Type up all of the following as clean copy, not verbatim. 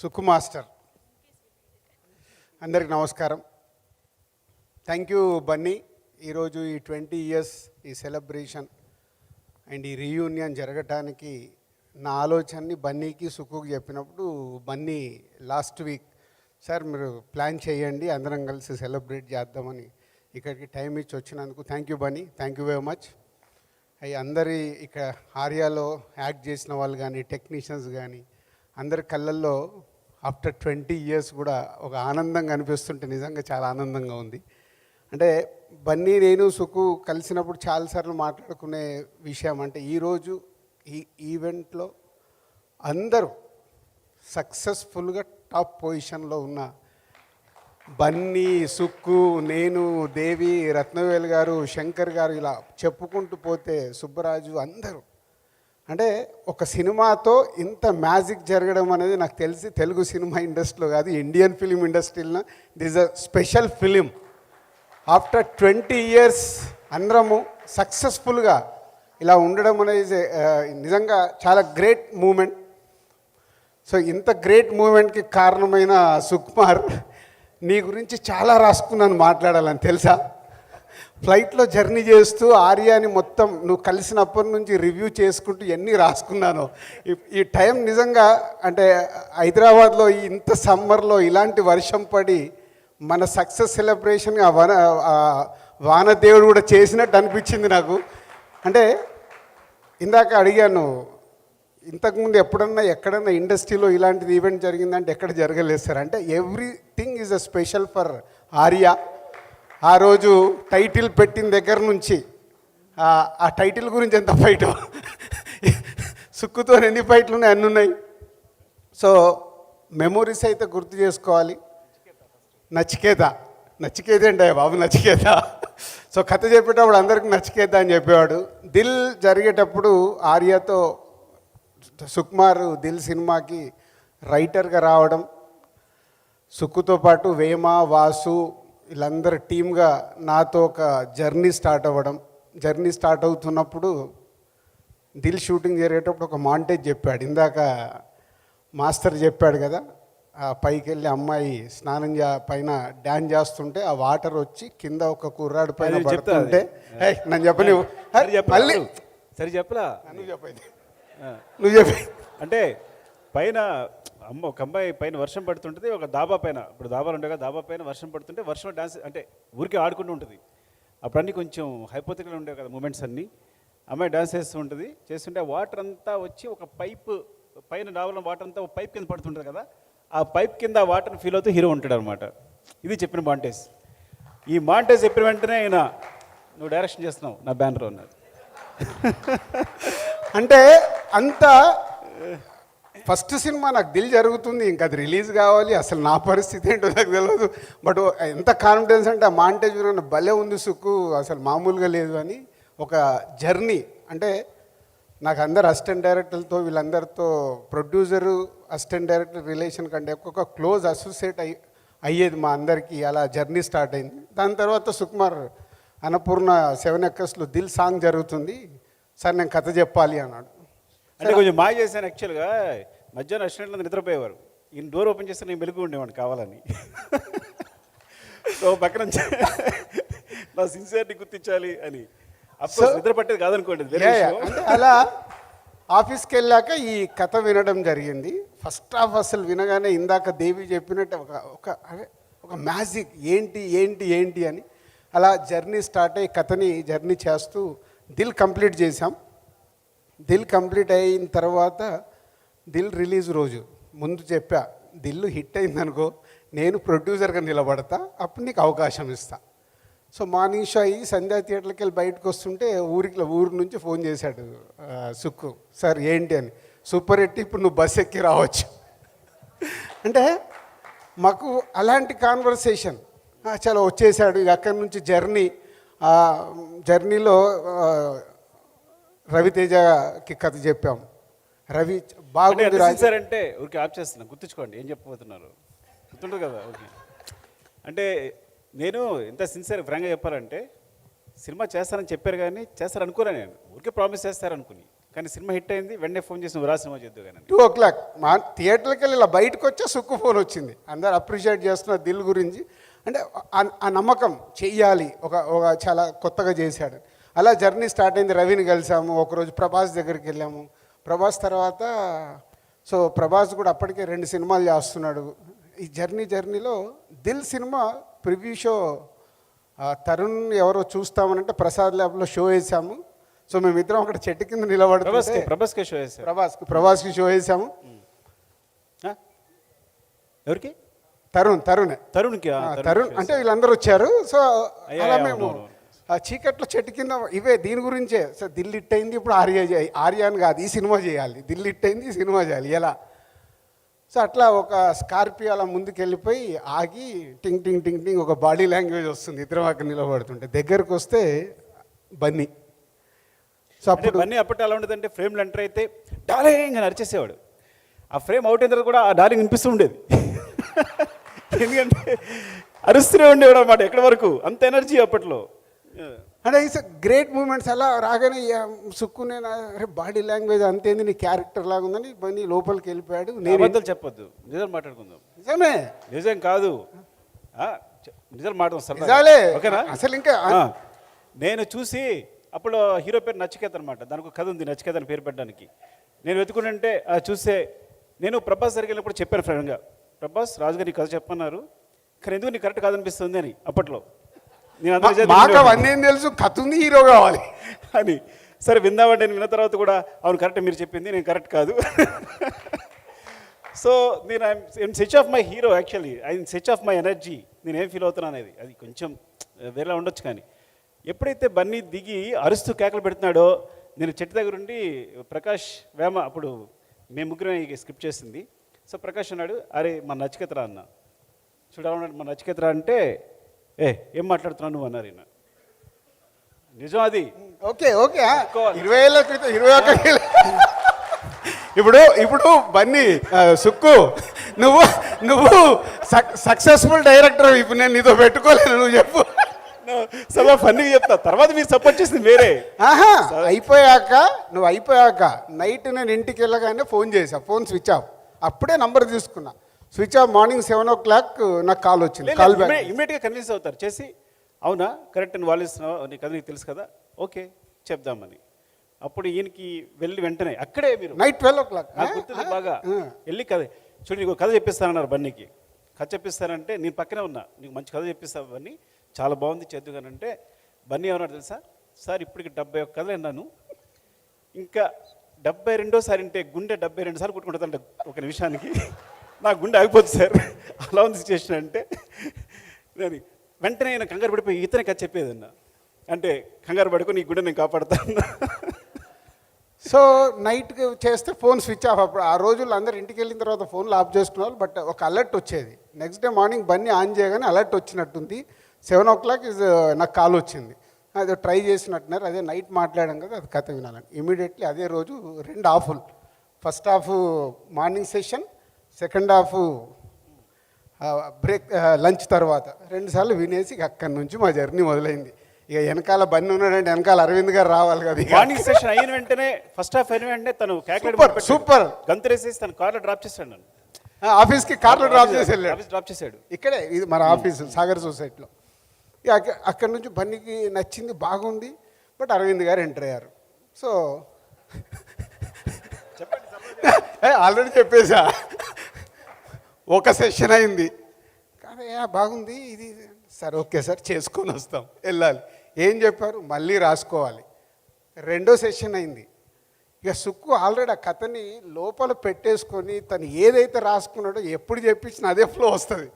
Sukku master అందరికి నమస్కారం. Thank you Bunny. ఈరోజు ఈ 20 years ఈ సెలబ్రేషన్ అండ్ ఈ రీయూనియన్ జరగటానికి నా ఆలోచనని బన్నీకి సుక్కుకి చెప్పినప్పుడు బన్నీ లాస్ట్ వీక్ సార్ మీరు ప్లాన్ చేయండి అందరం కలిసి సెలబ్రేట్ చేద్దామని ఇక్కడికి టైం ఇచ్చి వచ్చినందుకు thank you Bunny, thank you very much. అవి అందరి ఇక్కడ ఆర్యాలో యాక్ట్ చేసిన వాళ్ళు కానీ టెక్నీషియన్స్ కానీ అందరి కళ్ళల్లో ఆఫ్టర్ 20 years కూడా ఒక ఆనందంగా అనిపిస్తుంటే నిజంగా చాలా ఆనందంగా ఉంది. అంటే బన్నీ నేను సుకు కలిసినప్పుడు చాలాసార్లు మాట్లాడుకునే విషయం అంటే ఈరోజు ఈ ఈవెంట్లో అందరూ సక్సెస్ఫుల్గా టాప్ పొజిషన్లో ఉన్న బన్నీ, సుక్కు, నేను, దేవి, రత్నవేల్ గారు, శంకర్ గారు ఇలా చెప్పుకుంటూ పోతే సుబ్బరాజు అందరూ అంటే ఒక సినిమాతో ఇంత మ్యాజిక్ జరగడం అనేది నాకు తెలిసి తెలుగు సినిమా ఇండస్ట్రీలో కాదు ఇండియన్ ఫిలిం ఇండస్ట్రీలో this a special film. After 20 years అందరము సక్సెస్ఫుల్గా ఇలా ఉండడం అనేది నిజంగా చాలా గ్రేట్ మూమెంట్. సో ఇంత గ్రేట్ మూమెంట్కి కారణమైన సుకుమార్ నీ గురించి చాలా రాసుకున్నాను మాట్లాడాలని తెలుసా. ఫ్లైట్లో జర్నీ చేస్తూ ఆర్యాని మొత్తం నువ్వు కలిసినప్పటి నుంచి రివ్యూ చేసుకుంటూ ఎన్ని రాసుకున్నాను. ఈ టైం నిజంగా అంటే హైదరాబాద్లో ఇంత సమ్మర్లో ఇలాంటి వర్షం పడి మన సక్సెస్ సెలబ్రేషన్ వానదేవుడు కూడా చేసినట్టు అనిపించింది నాకు. అంటే ఇందాక అడిగాను ఇంతకుముందు ఎక్కడన్నా ఇండస్ట్రీలో ఇలాంటిది ఈవెంట్ జరిగిందంటే ఎక్కడ జరగలేదు సార్ అంటే everything is a special for Arya. ఆ రోజు టైటిల్ పెట్టిన దగ్గర నుంచి ఆ టైటిల్ గురించి ఎంత ఫైట్ సుక్కుతో ఎన్ని ఫైట్లు ఉన్నాయి అన్నీ ఉన్నాయి. సో మెమొరీస్ అయితే గుర్తు చేసుకోవాలి. నచికేత అంటే బాబు నచికేత. సో కథ చెప్పేటప్పుడు అందరికీ నచికేత అని చెప్పేవాడు. దిల్ జరిగేటప్పుడు ఆర్యతో సుకుమార్ దిల్ సినిమాకి రైటర్గా రావడం, సుక్కుతో పాటు వేమ, వాసు వీళ్ళందరూ టీమ్గా నాతో ఒక జర్నీ స్టార్ట్ అవుతున్నప్పుడు దిల్ షూటింగ్ జరిగేటప్పుడు ఒక మాంటేజ్ చెప్పాడు. ఇందాక మాస్టర్ చెప్పాడు కదా పైకి వెళ్ళి అమ్మాయి స్నానం పైన డ్యాన్స్ చేస్తుంటే ఆ వాటర్ వచ్చి కింద ఒక కుర్రాడు పైన పడుతుంటే నన్ను చెప్పని మళ్ళీ సరే చెప్పలా నువ్వు చెప్పి అంటే పైన ఒక అమ్మాయి పైన వర్షం పడుతుంటుంది, ఒక దాబా పైన ఇప్పుడు దాబాలు ఉంటాయి కదా దాబా పైన వర్షం పడుతుంటే వర్షం డాన్స్ అంటే ఊరికే ఆడుకుంటూ ఉంటుంది. అప్పుడన్నీ కొంచెం హైపోథెటికల్ ఉండేవి కదా మూమెంట్స్ అన్నీ. అమ్మాయి డాన్స్ చేస్తూ ఉంటుంది, చేస్తుంటే వాటర్ అంతా వచ్చి ఒక పైప్ పైన డాబాలో వాటర్ అంతా ఒక పైప్ కింద పడుతుంటుంది కదా, ఆ పైప్ కింద వాటర్ని ఫీల్ అవుతూ హీరో ఉంటాడు అనమాట. ఇది చెప్పిన మాంటేజ్. ఈ మాంటేజ్ చెప్పిన వెంటనే ఆయన నువ్వు డైరెక్షన్ చేస్తున్నావు నా బ్యానర్ అన్నారు. అంటే అంత ఫస్ట్ సినిమా నాకు దిల్ జరుగుతుంది, ఇంకా అది రిలీజ్ కావాలి, అసలు నా పరిస్థితి ఏంటో నాకు తెలియదు. బట్ ఎంత కాన్ఫిడెన్స్ అంటే ఆ మాంటేజ్ భలే ఉంది సుక్కు, అసలు మామూలుగా లేదు అని ఒక జర్నీ. అంటే నాకు అందరు అసిస్టెంట్ డైరెక్టర్లతో వీళ్ళందరితో ప్రొడ్యూసరు అసిస్టెంట్ డైరెక్టర్ రిలేషన్ కంటే ఒక క్లోజ్ అసోసియేట్ అయ్యేది మా అందరికీ. అలా జర్నీ స్టార్ట్ అయింది. దాని తర్వాత సుకుమార్ అన్నపూర్ణ 7 Acresలో దిల్ సాంగ్ జరుగుతుంది సార్ నేను కథ చెప్పాలి అన్నాడు. అంటే కొంచెం మాయ చేశాను యాక్చువల్గా. మధ్యాహ్నం రెస్టారెంట్లో నిద్రపోయేవారు, ఈయన డోర్ ఓపెన్ చేస్తే నేను మెలుగు ఉండేవాడిని కావాలని. సో పక్కన నా సిన్సియర్ని గుర్తించాలి అని. అప్పుడు నిద్ర పట్టేది కాదనుకోండి. అంటే అలా ఆఫీస్కి వెళ్ళాక ఈ కథ వినడం జరిగింది. ఫస్ట్ హాఫ్ అసలు వినగానే ఇందాక దేవి చెప్పినట్టు ఒక మ్యాజిక్ ఏంటి ఏంటి ఏంటి అని అలా జర్నీ స్టార్ట్ అయ్యి కథని జర్నీ చేస్తూ దిల్ కంప్లీట్ చేశాం. దిల్ కంప్లీట్ అయిన తర్వాత దిల్ రిలీజ్ రోజు ముందు చెప్పా దిల్ హిట్ అయిందనుకో నేను ప్రొడ్యూసర్గా నిలబడతా, అప్పుడు నీకు అవకాశం ఇస్తా. సో మార్నింగ్ షో అయ్యి సంధ్యా థియేటర్కి వెళ్ళి బయటకు వస్తుంటే ఊరి నుంచి ఫోన్ చేశాడు సుక్కు, సార్ ఏంటి అని. సూపర్ హిట్, ఇప్పుడు నువ్వు బస్ ఎక్కి రావచ్చు. అంటే మాకు అలాంటి కాన్వర్సేషన్ చాలా వచ్చేసాడు. ఇక అక్కడి నుంచి జర్నీలో రవితేజకి కథ చెప్పాం. రవి బాగుంది సార్ అంటే ఊరికి ఆప్ చేస్తున్నా, గుర్తుంచుకోండి ఏం చెప్పబోతున్నారు గుర్తుంటుంది కదా. ఓకే అంటే నేను ఎంత సిన్సియర్ ఫ్రాంక్గా చెప్పాలంటే సినిమా చేస్తానని చెప్పారు కానీ చేస్తారు అనుకోలే, నేను ఊరికే ప్రామిస్ చేస్తారనుకుని కానీ సినిమా హిట్ అయింది, వెంటనే ఫోన్ చేసి నువ్వు రా సినిమా చేద్దు కానీ 2 మా థియేటర్కి వెళ్ళి ఇలా బయటకు వచ్చే సుక్కు ఫోన్ వచ్చింది. అందరు అప్రిషియేట్ చేస్తున్నారు దిల్ గురించి. అంటే ఆ నమ్మకం చెయ్యాలి, ఒక చాలా కొత్తగా చేశాడు. అలా జర్నీ స్టార్ట్ అయింది. రవిని కలిసాము, ఒకరోజు ప్రభాస్ దగ్గరికి వెళ్ళాము. ప్రభాస్ తర్వాత సో ప్రభాస్ కూడా అప్పటికే 2 సినిమాలు చేస్తున్నాడు. ఈ జర్నీలో Dil cinema preview show Tarun ఎవరో చూస్తామనంటే ప్రసాద్ ల్యాబ్లో షో వేసాము. సో మేమిద్దరం అక్కడ చెట్టు కింద నిలబడుతుంటే ప్రభాస్కే షో వేశారు. ప్రభాస్కి షో వేసాము. ఎవరికి? తరుణ్కి అంటే వీళ్ళందరూ వచ్చారు. సో అలా మేము ఆ చీకట్లో చెట్టు కింద ఇవే దీని గురించే. సో దిల్ హిట్ అయింది, ఇప్పుడు ఆర్యాన్ కాదు ఈ సినిమా చేయాలి, దిల్ హిట్ అయింది ఈ సినిమా చేయాలి ఎలా. సో అట్లా ఒక స్కార్పియో అలా ముందుకు వెళ్ళిపోయి ఆగి టింగ్ టింగ్ టింగ్ టింగ్ ఒక బాడీ లాంగ్వేజ్ వస్తుంది. ఇద్దరం అక్కడ నిలబడుతుంటే దగ్గరకు వస్తే బన్నీ. సో అప్పుడు బన్నీ అప్పటి ఎలా ఉండేదంటే ఫ్రేమ్లో ఎంటర్ అయితే డార్లింగ్ అని అరిచేసేవాడు. ఆ ఫ్రేమ్ అవుట్ అయిన తర్వాత కూడా ఆ డార్లింగ్ వినిపిస్తూ ఉండేది. ఎందుకంటే అరుస్తూనే ఉండేవాడు అన్నమాట ఎక్కడి వరకు, అంత ఎనర్జీ అప్పట్లో. అంటే ఇట్స్ గ్రేట్ మూమెంట్స్. అలా రాగానే సుక్కునే బాడీ లాంగ్వేజ్ అంతేంది, నీ క్యారెక్టర్ లాగా ఉందని బన్నీ లోపలికి వెళ్ళిపోయాడు. నేను చెప్పొద్దు, నిజం మాట్లాడుకుందాం. నిజమే, నిజం కాదు, నిజాలు మాట్లాడుతాం నిజాలే. ఓకేనా? అసలు ఇంకా నేను చూసి అప్పుడు హీరో పేరు నచికేత్ అనమాట, దానికి ఒక కథ ఉంది నచికేత్ అని పేరు పెట్టడానికి. నేను వెతుకుంటే చూస్తే నేను ప్రభాస్ దగ్గరికి వెళ్ళినప్పుడు చెప్పాను ఫ్రెండ్గా, ప్రభాస్ రాజుగారు ఈ కథ చెప్పన్నారు కానీ ఎందుకు నీకు కరెక్ట్ కాదనిపిస్తుంది అని అప్పట్లో. మాకు అవన్నీ తెలుసు, కథ ఉంది, హీరో కావాలి అని. సరే విందామంటే నేను విన్న తర్వాత కూడా అవును కరెక్ట్ మీరు చెప్పింది, నేను కరెక్ట్ కాదు. సో నేను I'm such of my hero, actually I'm such of my energy. నేను ఏం ఫీల్ అవుతున్నాను అనేది అది కొంచెం వేరేలా ఉండొచ్చు. కానీ ఎప్పుడైతే బన్నీ దిగి అరుస్తూ కేకలు పెడుతున్నాడో, నేను చెట్టు దగ్గర ఉండి ప్రకాష్ వేమ, అప్పుడు మేము ముగ్గురం స్క్రిప్ట్ చేసింది. సో ప్రకాష్ అన్నాడు, అరే మన నచికేతరా అన్న, చూడాలన్నాడు మన నచికేతరా అంటే ఏం మాట్లాడుతున్నావు నువ్వు అన్నారు ఈయన. నిజం అది. ఓకే 20 ఏళ్ళ క్రితం 21 ఇప్పుడు బన్నీ సుక్కు నువ్వు సక్సెస్ఫుల్ డైరెక్టర్. ఇప్పుడు నేను నీతో పెట్టుకోలేను, నువ్వు చెప్పు. చాలా ఫన్నీగా చెప్తా, తర్వాత మీరు సపోర్ట్ చేసింది వేరే. నువ్వు అయిపోయాక నైట్ నేను ఇంటికి వెళ్ళగానే ఫోన్ చేసా, ఫోన్ స్విచ్ ఆఫ్. అప్పుడే నంబర్ తీసుకున్నా, స్విచ్ ఆఫ్. మార్నింగ్ 7 o'clock నాకు కాల్ వచ్చింది. కాల్ బ్యాక్ ఇమీడియట్గా కన్విన్స్ అవుతారు చేసి, అవునా కరెక్ట్ అని వాళ్ళు ఇస్తున్నావు, నీకు అది నీకు తెలుసు కదా, ఓకే చెప్దామని. అప్పుడు ఈయనకి వెళ్ళి వెంటనే అక్కడే మీరు నైట్ 12 o'clock నాకు గుర్తుంది బాగా, వెళ్ళి కథ చూడు నీకు కథ చెప్పిస్తానన్నారు బన్నీకి. కథ చెప్పిస్తానంటే నేను పక్కనే ఉన్నా, నీకు మంచి కథ చెప్పిస్తావు బన్నీ, చాలా బాగుంది చేద్దుగానంటే బన్నీ ఏమన్నాడు తెలుసా, సార్ ఇప్పటికి 71 కథలు విన్నాను, ఇంకా 72సారి అంటే గుండె 72 సార్లు కొట్టుకుంటుందంటే ఒక నిమిషానికి, నా గుండె ఆగిపోతుంది సార్, అలా ఉంది సిచ్యువేషన్ అంటే. నేను వెంటనే నేను కంగారు పడిపోయి ఇతనే కథ చెప్పేదన్నా, అంటే కంగారు పడుకొని నీ గుండె నేను కాపాడుతాను. సో నైట్కి చేస్తే ఫోన్ స్విచ్ ఆఫ్. అప్పుడు ఆ రోజుల్లో అందరు ఇంటికి వెళ్ళిన తర్వాత ఫోన్లు ఆఫ్ చేసుకున్నారు. బట్ ఒక అలర్ట్ వచ్చేది. Next day morning Bunny on చేయగానే అలర్ట్ వచ్చినట్టుంది. 7 o'clock నాకు కాల్ వచ్చింది, అది ట్రై చేసినట్టున్నారు. అదే నైట్ మాట్లాడాం కదా, అది కథ వినాలని. ఇమీడియట్లీ అదే రోజు 2 హాఫ్లు, first half morning session, second half break lunch తర్వాత 2 సార్లు వినేసి అక్కడి నుంచి మా జర్నీ మొదలైంది. ఇక వెనకాల బన్నీ ఉన్నాడంటే వెనకాల అరవింద్ గారు రావాలి కదా. మార్నింగ్ సెషన్ అయిన వెంటనే ఫస్ట్ హాఫ్ అయిన వెంటనే తను సూపర్ గంతరేసేసి తను కార్లో డ్రాప్ చేశాడు నన్ను. ఆఫీస్కి కార్లో డ్రాప్ చేసి వెళ్ళాడు. డ్రాప్ చేశాడు ఇక్కడే, ఇది మన ఆఫీసు సాగర్ సొసైటీలో. అక్కడి నుంచి బన్నీకి నచ్చింది, బాగుంది. బట్ అరవింద్ గారు ఎంటర్ అయ్యారు. సో ఆల్రెడీ చెప్పేసా, ఒక సెషన్ అయింది కానీ బాగుంది ఇది, సరే ఓకే సార్ చేసుకొని వస్తాం, వెళ్ళాలి. ఏం చెప్పారు, మళ్ళీ రాసుకోవాలి. 2వ సెషన్ అయింది. ఇక సుక్కు ఆల్రెడీ ఆ కథని లోపల పెట్టేసుకొని తను ఏదైతే రాసుకున్నాడో ఎప్పుడు చెప్పించినా అదే ఫ్లో వస్తుంది.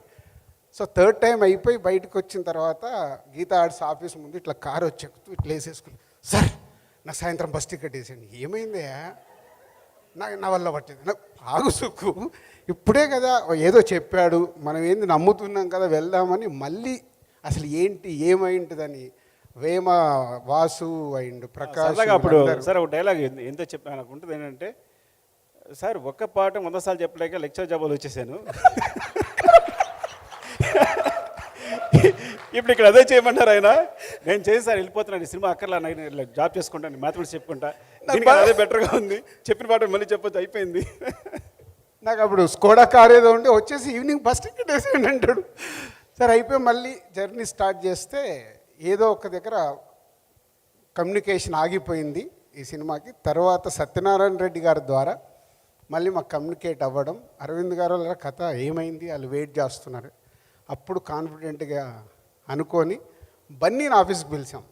సో 3rd టైం అయిపోయి బయటకు వచ్చిన తర్వాత గీతా ఆర్ట్స్ ఆఫీస్ ముందు ఇట్లా కారు వచ్చేస్తూ ఇట్లా వేసేసుకుని, సార్ నాకు సాయంత్రం బస్ టికెట్ వేసేయండి. ఏమైందయా, నా వల్ల పట్టింది. నాకు ఆగు సుక్కు, ఇప్పుడే కదా ఏదో చెప్పాడు, మనం ఏంది నమ్ముతున్నాం కదా వెళ్దామని. మళ్ళీ అసలు ఏంటి ఏమైంటుందని వేమ, వాసు అండ్ ప్రకాష్. అప్పుడు సార్ ఒక డైలాగ్ ఎంత చెప్పాను నాకు ఉంటుంది ఏంటంటే, సార్ ఒక్క పాట 100 సార్లు చెప్పలేక లెక్చర్ జాబాలు వచ్చేసాను. ఇప్పుడు ఇక్కడ అదే చేయమన్నారు ఆయన. నేను చేసాను, వెళ్ళిపోతున్నాను, ఈ సినిమా అక్కర్లా, నేను జాబ్ చేసుకుంటాను, మ్యాథమెటిక్స్ చెప్పుకుంటా, దీనికి అదే బెటర్గా ఉంది, చెప్పిన పాట మళ్ళీ చెప్పొచ్చు, అయిపోయింది. నాకు అప్పుడు స్కోడా కార్ ఏదో ఉంటే వచ్చేసి ఈవినింగ్ బస్ టికెట్ వేసేయండి అంటాడు. సరే అయిపోయి మళ్ళీ జర్నీ స్టార్ట్ చేస్తే ఏదో ఒక దగ్గర కమ్యూనికేషన్ ఆగిపోయింది ఈ సినిమాకి. తర్వాత సత్యనారాయణ రెడ్డి గారి ద్వారా మళ్ళీ మాకు కమ్యూనికేట్ అవ్వడం, అరవింద్ గారు వాళ్ళ కథ ఏమైంది, వాళ్ళు వెయిట్ చేస్తున్నారు. అప్పుడు కాన్ఫిడెంట్గా అనుకొని బన్నీని ఆఫీస్కి పిలిచాం.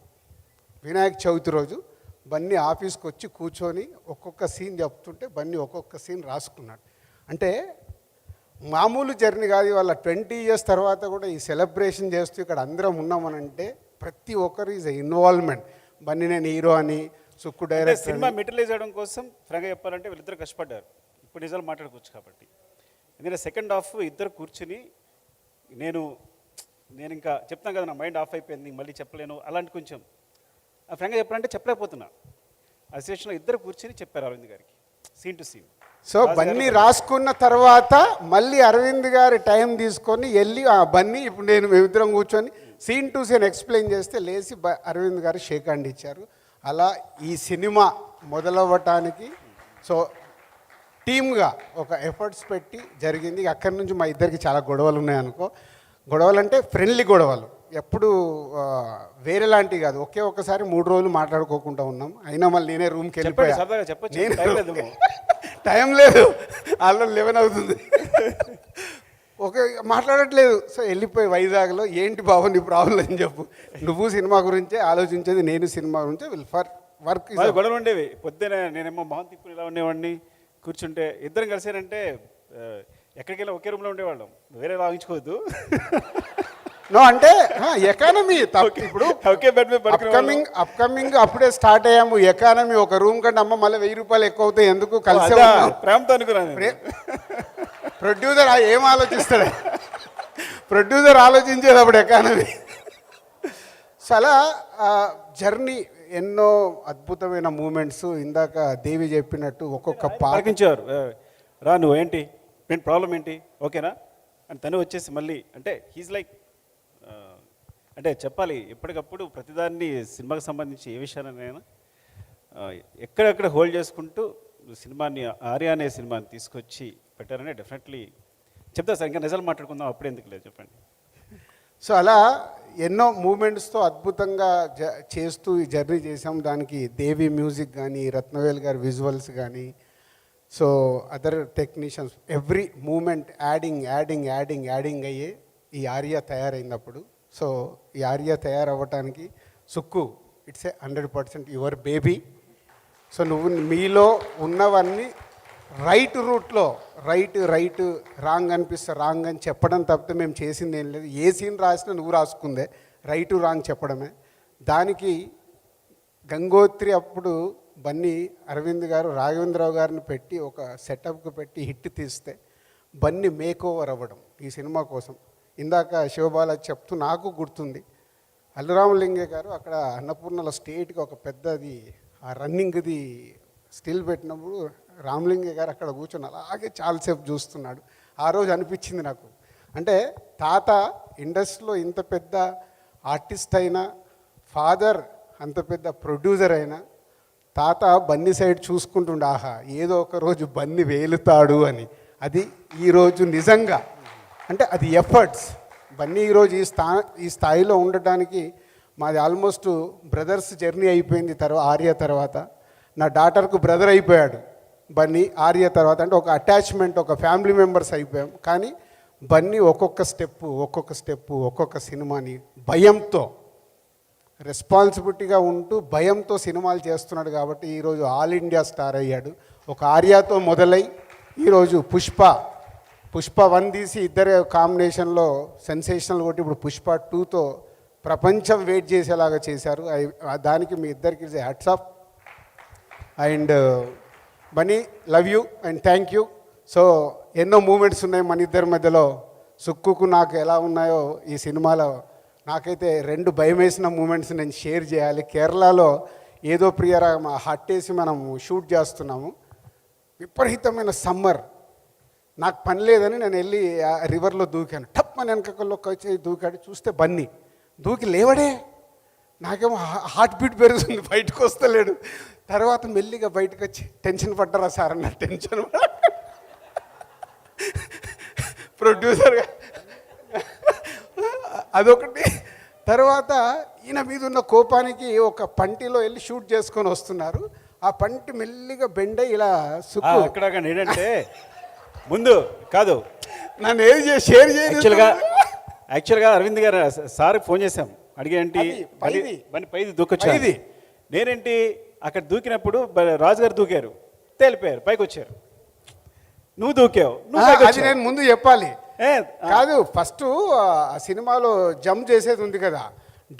వినాయక చవితి రోజు బన్నీ ఆఫీస్కి వచ్చి కూర్చొని ఒక్కొక్క సీన్ చెప్తుంటే బన్నీ ఒక్కొక్క సీన్ రాసుకున్నాడు. అంటే మామూలు జర్నీ కాదు, వాళ్ళ 20 years తర్వాత కూడా ఈ సెలబ్రేషన్ చేస్తూ ఇక్కడ అందరం ఉన్నామనంటే ప్రతి ఒక్కరు ఈజ్ ఇన్వాల్వ్మెంట్. బన్నీ నేను హీరో అని, సుక్కు డైరెక్టర్. సినిమా మెటీరియలైజ్ చేయడం కోసం ఫ్రంగా చెప్పాలంటే వీళ్ళిద్దరు కష్టపడ్డారు. ఇప్పుడు నిజాలు మాట్లాడుకోవచ్చు కాబట్టి. ఎందుకంటే సెకండ్ హాఫ్ ఇద్దరు కూర్చుని నేను ఇంకా చెప్తాను కదా, నా మైండ్ ఆఫ్ అయిపోయింది, మళ్ళీ చెప్పలేను, అలాంటి కొంచెం ఫ్రంగా చెప్పాలంటే చెప్పలేకపోతున్నా. ఆ సిచ్యువేషన్లో ఇద్దరు కూర్చుని చెప్పారు అరవింద్ గారికి scene to scene. So Bunny రాసుకున్న తర్వాత మళ్ళీ అరవింద్ గారి టైం తీసుకొని వెళ్ళి ఆ బన్నీ ఇప్పుడు మేమిద్దరం కూర్చొని సీన్ టు సీన్ ఎక్స్ప్లెయిన్ చేస్తే లేచి అరవింద్ గారు షేక్ హ్యాండ్ ఇచ్చారు. అలా ఈ సినిమా మొదలవ్వటానికి సో టీమ్గా ఒక ఎఫర్ట్స్ పెట్టి జరిగింది. అక్కడి నుంచి మా ఇద్దరికి చాలా గొడవలు ఉన్నాయనుకో. గొడవలు అంటే ఫ్రెండ్లీ గొడవలు, ఎప్పుడు వేరే లాంటివి కాదు. ఒక్కసారి 3 రోజులు మాట్లాడుకోకుండా ఉన్నాం. అయినా మళ్ళీ నేనే రూమ్కి వెళ్ళిపోయా. టైం లేదు, వాళ్ళు 11 అవుతుంది, మాట్లాడట్లేదు. సో వెళ్ళిపోయి వైజాగ్లో ఏంటి బాబు నీ ప్రాబ్లం అని చెప్పు, నువ్వు సినిమా గురించే ఆలోచించేది, నేను సినిమా గురించే ఫర్ వర్క్. గొడవలు ఉండేవి. పొద్దున నేనేమో మొహం తిప్పులు ఇలా ఉండేవాడిని, కూర్చుంటే ఇద్దరం కలిసారంటే ఎక్కడికి వెళ్ళి ఒకే రూమ్లో ఉండేవాళ్ళం, వేరే లాగించుకోవద్దు. నో అంటే ఎకానమీ ఇప్పుడు అప్కమింగ్ అప్పుడే స్టార్ట్ అయ్యాము. ఎకానమీ ఒక రూమ్ కంటే అమ్మ మళ్ళీ 1000 రూపాయలు ఎక్కువ అవుతాయి ఎందుకు, కలిసి ప్రేమతో అనుకున్నాను. ప్రొడ్యూసర్ ఏం ఆలోచిస్తాడు, ప్రొడ్యూసర్ ఆలోచించేది అప్పుడు ఎకానమీ. చాలా జర్నీ ఎన్నో అద్భుతమైన మూమెంట్స్. ఇందాక దేవి చెప్పినట్టు ఒక్కొక్క పాటించేవారు. రా నువ్వు ఏంటి ప్రాబ్లం ఏంటి ఓకేనా అని తను వచ్చేసి మళ్ళీ అంటే హీజ్ లైక్ అంటే చెప్పాలి ఎప్పటికప్పుడు ప్రతిదాన్ని సినిమాకి సంబంధించి ఏ విషయాన్నైనా ఎక్కడెక్కడ హోల్డ్ చేసుకుంటూ సినిమాని ఆర్య అనే సినిమాని తీసుకొచ్చి పెట్టారని డెఫినెట్లీ చెప్తా సార్. ఇంకా నిజాలు మాట్లాడుకుందాం, అప్పుడు ఎందుకు లేదు చెప్పండి. సో అలా ఎన్నో మూమెంట్స్తో అద్భుతంగా చేస్తూ ఈ జర్నీ చేసాం. దానికి దేవి మ్యూజిక్ కానీ, రత్నవేల్ గారి విజువల్స్ కానీ, so other technicians, every moment adding అయ్యే ఈ ఆర్య తయారైనప్పుడు. సో ఈ ఆర్య తయారవ్వటానికి Sukku it's a 100% your baby. So నువ్వు మీలో ఉన్నవన్నీ రైట్ రూట్లో రైట్ రాంగ్ అనిపిస్తే రాంగ్ అని చెప్పడం తప్పితే మేము చేసింది ఏం లేదు. ఏ సీన్ రాసినా నువ్వు రాసుకుందే, రైటు రాంగ్ చెప్పడమే. దానికి గంగోత్రి అప్పుడు బన్నీ అరవింద్ గారు రాఘవేంద్రరావు గారిని పెట్టి ఒక సెటప్కి పెట్టి హిట్ తీస్తే బన్నీ మేక్ ఓవర్ అవ్వడం ఈ సినిమా కోసం. ఇందాక శివబాల చెప్తూ నాకు గుర్తుంది, అల్లురామలింగే గారు అక్కడ అన్నపూర్ణలో స్టేట్కి ఒక పెద్దది ఆ రన్నింగ్ది స్టిల్ పెట్టినప్పుడు రామలింగే గారు అక్కడ కూర్చొని అలాగే చాలాసేపు చూస్తున్నాడు. ఆ రోజు అనిపించింది నాకు, అంటే తాత ఇండస్ట్రీలో ఇంత పెద్ద ఆర్టిస్ట్ అయినా, ఫాదర్ అంత పెద్ద ప్రొడ్యూసర్ అయినా, తాత బన్నీ సైడ్ చూసుకుంటుండే ఆహా ఏదో ఒక రోజు బన్నీ వేలుతాడు అని. అది ఈరోజు నిజంగా అంటే అది ఎఫర్ట్స్. బన్నీ ఈరోజు ఈ స్థాయిలో ఉండటానికి మాది ఆల్మోస్ట్ బ్రదర్స్ జర్నీ అయిపోయింది. ఆర్య తర్వాత నా డాటర్కు బ్రదర్ అయిపోయాడు బన్నీ ఆర్య తర్వాత. అంటే ఒక అటాచ్మెంట్, ఒక ఫ్యామిలీ మెంబర్స్ అయిపోయాం. కానీ బన్నీ ఒక్కొక్క స్టెప్పు ఒక్కొక్క సినిమాని భయంతో, రెస్పాన్సిబిలిటీగా ఉంటూ భయంతో సినిమాలు చేస్తున్నాడు. కాబట్టి ఈరోజు ఆల్ ఇండియా స్టార్ అయ్యాడు. ఒక ఆర్యతో మొదలై ఈరోజు పుష్ప 1 తీసి ఇద్దరు కాంబినేషన్లో సెన్సేషనల్ కొట్టి ఇప్పుడు పుష్ప 2తో ప్రపంచం వెయిట్ చేసేలాగా చేశారు. దానికి మీ ఇద్దరికి hats off. And Bunny love you and thank you. So ఎన్నో మూమెంట్స్ ఉన్నాయి మన ఇద్దరి మధ్యలో. సుక్కుకు నాకు ఎలా ఉన్నాయో ఈ సినిమాలో నాకైతే 2 భయం వేసిన మూమెంట్స్ నేను షేర్ చేయాలి. కేరళలో ఏదో ప్రియరా హట్టేసి మనం షూట్ చేస్తున్నాము. విపరీతమైన సమ్మర్, నాకు పని లేదని నేను వెళ్ళి రివర్లో దూకాను. టప్ టప్మని వెనకలోకి వచ్చి దూకాడు. చూస్తే బన్నీ దూకి లేవడే. నాకేమో హార్ట్ బీట్ పెరుగుతుంది, బయటకు వస్తలేడు. తర్వాత మెల్లిగా బయటకు వచ్చి టెన్షన్ పడ్డారా సార్ అన్న. టెన్షన్ ప్రొడ్యూసర్గా అదొకటి. తర్వాత ఈయన మీద ఉన్న కోపానికి ఒక పంటిలో వెళ్ళి షూట్ చేసుకొని వస్తున్నారు. ఆ పంటి మెల్లిగా బెండై ఇలా సుక్కు అక్కడ ఏంటంటే ముందు కాదు నన్ను ఏది షేర్ చేయాలి. యాక్చువల్గా అరవింద్ గారు సార్ ఫోన్ చేశాం, అడిగేంటి పైది దూకొచ్చారు. నేనేంటి అక్కడ దూకినప్పుడు రాజు గారు దూకారు, తేలిపోయారు, పైకి వచ్చారు. నువ్వు దూకావు, అది నేను ముందు చెప్పాలి. కాదు, ఫస్ట్ ఆ సినిమాలో జంప్ చేసేది ఉంది కదా,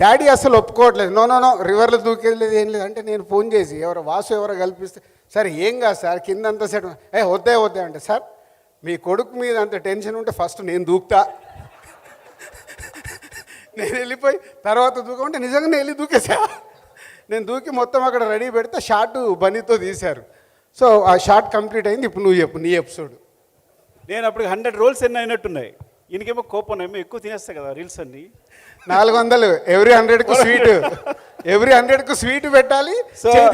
డాడీ అసలు ఒప్పుకోవట్లేదు. నో నో నో రివర్లో దూకేది లేదు, ఏం లేదు అంటే నేను ఫోన్ చేసి వాసు ఎవరో కల్పిస్తే, సరే ఏం కాదు సార్ కిందంతా సెట్, వద్దే అంటే, సార్ మీ కొడుకు మీద అంత టెన్షన్ ఉంటే ఫస్ట్ నేను దూకుతా, నేను వెళ్ళిపోయి తర్వాత దూకమంటే నిజంగానే వెళ్ళి దూకేసా. నేను దూకి మొత్తం అక్కడ రెడీ పెడితే షార్ట్ బన్నీతో తీశారు. సో ఆ షార్ట్ కంప్లీట్ అయింది. ఇప్పుడు నువ్వు చెప్పు నీ ఎపిసోడ్. నేను అప్పుడు 100 రోల్స్ ఎన్ని అయినట్టున్నాయి. ఈయనకేమో కోపం, ఏమో ఎక్కువ తినేస్తాయి కదా రీల్స్ అన్ని. 400 ఎవ్రీ 100కు స్వీట్, ఎవ్రీ 100కు స్వీట్ పెట్టాలి,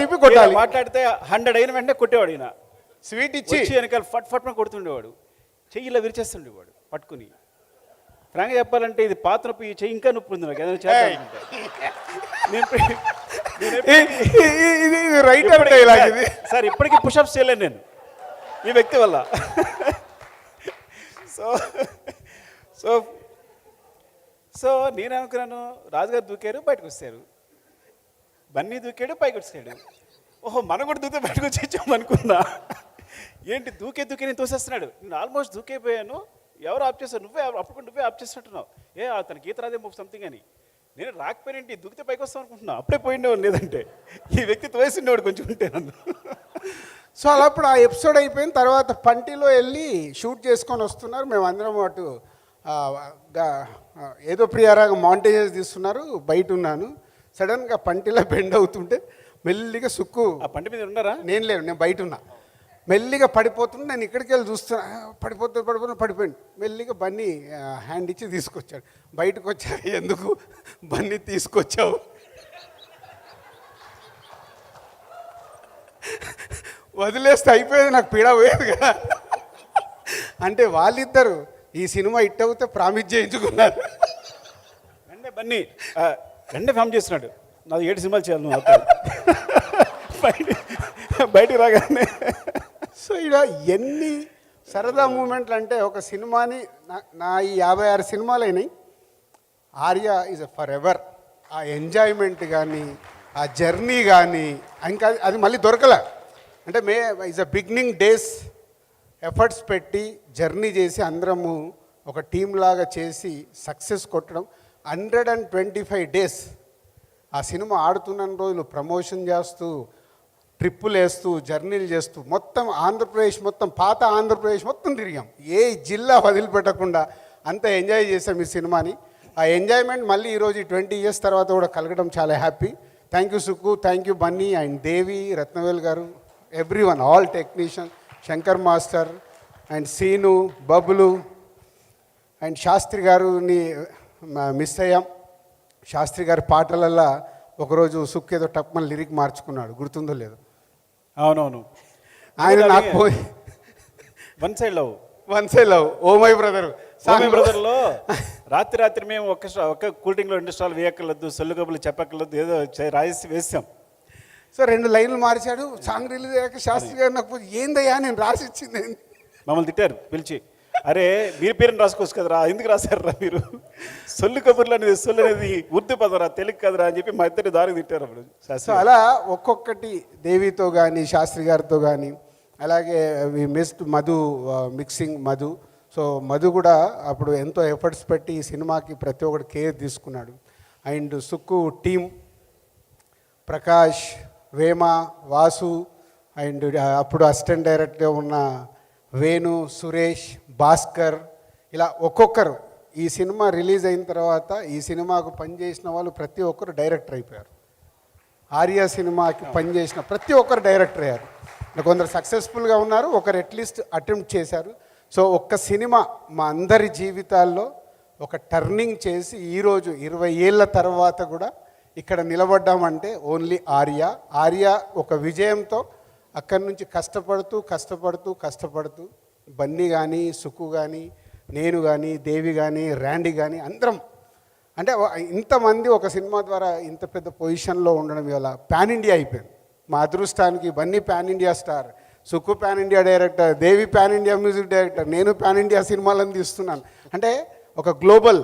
తిప్పి కొట్టాలి. మాట్లాడితే 100 అయిన వెంటనే కొట్టేవాడు. ఈయన స్వీట్ ఇచ్చి వెనకాల ఫట్ ఫట్ కొడుతుండేవాడు, చెయ్యిలా విరిచేస్తుండేవాడు పట్టుకుని. ఫ్రాంక్గా చెప్పాలంటే ఇది పాత నొప్పి, ఈ చెయ్యి ఇంకా నొప్పి ఉంది నాకు ఏదైనా చేయాలంటే. సార్ ఇప్పటికీ పుషప్స్ చేయలేను నేను ఈ వ్యక్తి వల్ల. సో సో సో నేను అనుకున్నాను రాజుగారు దూకారు, బయటకు వచ్చారు. బన్నీ దూకాడు, పైకి వచ్చాడు. ఓహో మనం కూడా దూకే బయటకు వచ్చేసాం అనుకున్నా. ఏంటి దూకే నేను తోసేస్తున్నాడు. నేను ఆల్మోస్ట్ దూకైపోయాను. ఎవరు ఆప్ చేస్తారు, నువ్వే ఆప్ చేసినట్టున్నావు. అతనికి ఈత రాదేమో సంథింగ్ అని. నేను రాకపోయినంటే దూకితే పైకి వస్తాం అనుకుంటున్నా. అప్పుడే పోయిండేవాడు, లేదంటే ఈ వ్యక్తి తోసిండేవాడు కొంచెం ఉంటే నన్ను. సో అలా అప్పుడు ఆ ఎపిసోడ్ అయిపోయిన తర్వాత పంటిలో వెళ్ళి షూట్ చేసుకొని వస్తున్నారు. మేము అందరం అటు ఏదో ప్రియారాగా మౌంటేజెస్ తీస్తున్నారు, బయట ఉన్నాను. సడన్గా పంటిలో బెండ్ అవుతుంటే మెల్లిగా సుక్కు ఆ పంటి మీద ఉన్నారా? నేను లేను, నేను బయట ఉన్నా. మెల్లిగా పడిపోతుంటే నేను ఇక్కడికి వెళ్ళి చూస్తున్నా, పడిపోయింది. మెల్లిగా బన్నీ హ్యాండ్ ఇచ్చి తీసుకొచ్చాడు. బయటకు వచ్చాడు. ఎందుకు బన్నీ తీసుకొచ్చావు? వదిలేస్తే అయిపోయేది, నాకు పీడ పోయేది కదా. అంటే వాళ్ళిద్దరు ఈ సినిమా హిట్ అవుతే ప్రామిస్ చేయించుకున్నారు. బన్నీ ఫామ్ చేస్తున్నాడు, నాది 7 సినిమాలు చేయాలి నువ్వు బయటికి రాగానే. సో ఇలా ఎన్ని సరదా మూమెంట్లు అంటే ఒక సినిమాని నా ఈ 56 సినిమాలు అయినాయి. Arya is for ever. ఆ ఎంజాయ్మెంట్ కానీ ఆ జర్నీ కానీ ఇంకా అది మళ్ళీ దొరకలే. అంటే is a beginning days efforts పెట్టి జర్నీ చేసి అందరము ఒక టీం లాగా చేసి సక్సెస్ కొట్టడం. 125 డేస్ ఆ సినిమా ఆడుతున్న రోజులు ప్రమోషన్ చేస్తూ, ట్రిప్పులు వేస్తూ, జర్నీలు చేస్తూ మొత్తం ఆంధ్రప్రదేశ్ మొత్తం, పాత ఆంధ్రప్రదేశ్ మొత్తం తిరిగాం. ఏ జిల్లా వదిలిపెట్టకుండా అంత ఎంజాయ్ చేసాం ఈ సినిమాని. ఆ ఎంజాయ్మెంట్ మళ్ళీ ఈరోజు 20 ఇయర్స్ తర్వాత కూడా కలగడం చాలా happy. Thank you Sukku, thank you Bunny and Devi, Ratnavel garu, everyone, all technician, Shankar master and Seenu, Babulu and Sastri గారుని మిస్ అయ్యాం. శాస్త్రి గారి పాటలల్లో ఒకరోజు సుక్కు ఏదో టప్మని లిరిక్ మార్చుకున్నాడు, గుర్తుందో లేదు? అవునవును. ఆయన నాకు పోయి one side love oh my బ్రదర్లో రాత్రి మేము ఒక్క కూల్ డ్రింక్లో 2 స్టాల్ వేయక్కర్లేదు, సొల్లు కబులు చెప్పక్కర్లేదు, ఏదో రాసి వేసాం. సో 2 లైన్లు మార్చాడు. సాంగ్ రిలీజ్ అయ్యాక శాస్త్రి గారు నాకు ఏందయ్యా నేను రాసి ఇచ్చింది. మమ్మల్ని తిట్టారు పిలిచి, అరే మీరు పేరుని రాసుకోవచ్చు కదరా, ఎందుకు రాశారా మీరు, సొల్లు కబుర్లు అనేది సొల్లు అనేది ఉర్దూ పదరా, తెలుగు కదరా అని చెప్పి మా ఇద్దరు దారికి తిట్టారు అప్పుడు. సో అలా ఒక్కొక్కటి దేవితో కానీ శాస్త్రి గారితో కానీ, అలాగే we missed Madhu, mixing Madhu. So Madhu కూడా అప్పుడు ఎంతో ఎఫర్ట్స్ పెట్టి ఈ సినిమాకి ప్రతి ఒక్కటి కేర్ తీసుకున్నాడు. And Sukku team, Prakash, Vema, Vasu and అప్పుడు అసిస్టెంట్ డైరెక్టర్గా ఉన్న వేణు, సురేష్, భాస్కర్, ఇలా ఒక్కొక్కరు ఈ సినిమా రిలీజ్ అయిన తర్వాత ఈ సినిమాకు పనిచేసిన వాళ్ళు ప్రతి ఒక్కరు డైరెక్టర్ అయిపోయారు. ఆర్య సినిమాకి పనిచేసిన ప్రతి ఒక్కరు డైరెక్టర్ అయ్యారు. కొందరు సక్సెస్ఫుల్గా ఉన్నారు, ఒకరు అట్లీస్ట్ అటెంప్ట్ చేశారు. సో ఒక్క సినిమా మా అందరి జీవితాల్లో ఒక టర్నింగ్ చేసి ఈరోజు 20 ఏళ్ళ తర్వాత కూడా ఇక్కడ నిలబడ్డామంటే ఓన్లీ ఆర్య ఒక విజయంతో అక్కడి నుంచి కష్టపడుతూ బన్నీ కానీ సుక్కు కానీ నేను కానీ దేవి కానీ ర్యాండీ కానీ అందరం అంటే ఇంతమంది ఒక సినిమా ద్వారా ఇంత పెద్ద పొజిషన్లో ఉండడం ఇవాళ పాన్ ఇండియా అయిపోయింది. మా అదృష్టానికి Bunny pan India star, Sukku pan India director, Devi pan India music director, నేను పాన్ ఇండియా సినిమాలను తీస్తున్నాను. అంటే ఒక గ్లోబల్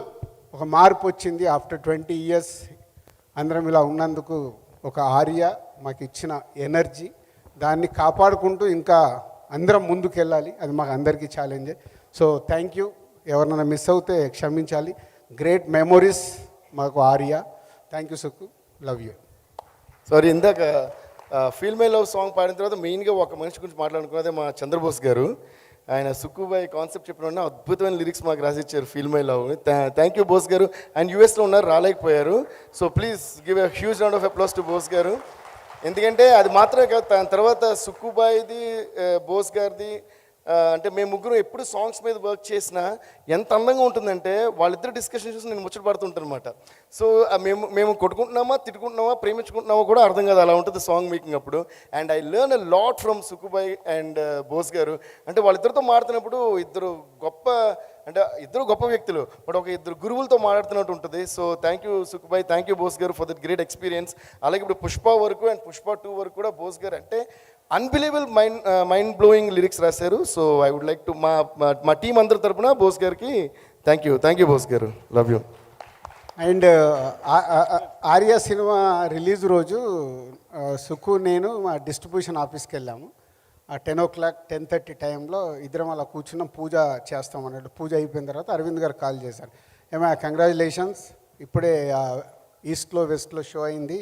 ఒక మార్పు వచ్చింది. ఆఫ్టర్ 20 ఇయర్స్ అందరం ఇలా ఉన్నందుకు ఒక ఆర్య మాకు ఇచ్చిన ఎనర్జీ, దాన్ని కాపాడుకుంటూ ఇంకా అందరం ముందుకెళ్ళాలి. అది మాకు అందరికీ ఛాలెంజే. So thank you. ఎవరినైనా మిస్ అవుతే క్షమించాలి. గ్రేట్ మెమొరీస్ మాకు Arya. Thank you Sukku, love you. Sorry, ఇందాక ఫీల్ మై లవ్ సాంగ్ పాడిన తర్వాత మెయిన్గా ఒక మనిషి గురించి మాట్లాడుకున్నదే మా చంద్రబోస్ గారు. ఆయన సుక్కుబాయ్ కాన్సెప్ట్ చెప్పిన అద్భుతమైన లిరిక్స్ మాకు రాసిచ్చారు feel my love. Thank you Bose garu. And యూఎస్లో ఉన్నారు, రాలేకపోయారు. So please give a huge round of applause to Bose garu. ఎందుకంటే అది మాత్రమే కాదు, దాని తర్వాత సుక్కుబాయిది, బోస్ గారిది, అంటే మేము ముగ్గురు ఎప్పుడు సాంగ్స్ మీద వర్క్ చేసినా ఎంత అందంగా ఉంటుందంటే వాళ్ళిద్దరు డిస్కషన్ చూసి నేను ముచ్చట పడుతుంటాను అనమాట. సో మేము కొట్టుకుంటున్నామా, తిట్టుకుంటున్నామా, ప్రేమించుకుంటున్నామా కూడా అర్థం కాదు, అలా ఉంటుంది సాంగ్ మేకింగ్ అప్పుడు. And I learn a lot from Sukkubhai and Bose garu. అంటే వాళ్ళిద్దరితో మాడుతున్నప్పుడు ఇద్దరు గొప్ప వ్యక్తులు, బట్ ఒక ఇద్దరు గురువులతో మాట్లాడుతున్నట్టు ఉంటుంది. So thank you Sukkubhai, thank you Bose garu for that great experience. అలాగే ఇప్పుడు పుష్ప వరకు అండ్ పుష్ప 2 వరకు కూడా బోస్ గారు అంటే అన్బిలీవబుల్ మైండ్ బ్లోయింగ్ లిరిక్స్ రాశారు. So I would like to మా టీం అందరి తరపున బోస్ గారికి thank you Bose garu, love you. And Arya cinema release రోజు సుక్కు నేను మా డిస్ట్రిబ్యూషన్ ఆఫీస్కి వెళ్ళాము. 10 o'clock 10:30 టైంలో ఇద్దరం అలా కూర్చున్నాం, పూజ చేస్తామన్నట్టు. పూజ అయిపోయిన తర్వాత అరవింద్ గారు కాల్ చేశారు, ఏమా కంగ్రాచులేషన్స్, ఇప్పుడే ఈస్ట్లో వెస్ట్లో షో అయింది,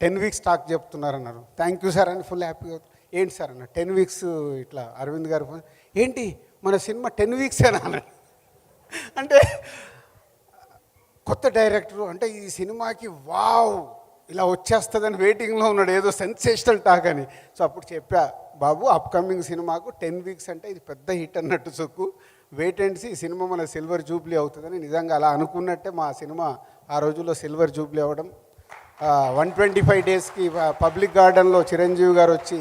10 weeks స్టాక్ చెప్తున్నారన్నారు. థ్యాంక్ యూ సార్ అని ఫుల్ హ్యాపీగా. ఏంటి సార్ అన్న, 10 weeks ఇట్లా అరవింద్ గారు ఏంటి మన సినిమా 10 weeks అన్నాడు. అంటే కొత్త డైరెక్టరు, అంటే ఈ సినిమాకి వావ్ ఇలా వచ్చేస్తుందని వెయిటింగ్లో ఉన్నాడు, ఏదో సెన్సేషనల్ టాక్ అని. సో అప్పుడు చెప్పా, బాబు అప్కమింగ్ సినిమాకు 10 weeks అంటే ఇది పెద్ద హిట్ అన్నట్టు సుక్కు, వెయిట్ అండ్ సీ, ఈ సినిమా మన సిల్వర్ జూబ్లీ అవుతుందని. నిజంగా అలా అనుకున్నట్టే మా సినిమా ఆ రోజుల్లో సిల్వర్ జూబ్లీ అవ్వడం. 125 daysకి పబ్లిక్ గార్డెన్లో చిరంజీవి గారు వచ్చి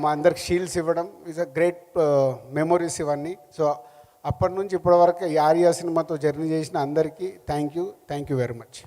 మా అందరికి షీల్డ్స్ ఇవ్వడం ఈజ్ అ గ్రేట్ మెమొరీస్ ఇవన్నీ. సో అప్పటి నుంచి ఇప్పటి వరకు ఈ ఆర్య సినిమాతో జర్నీ చేసిన అందరికీ థ్యాంక్ యూ వెరీ మచ్.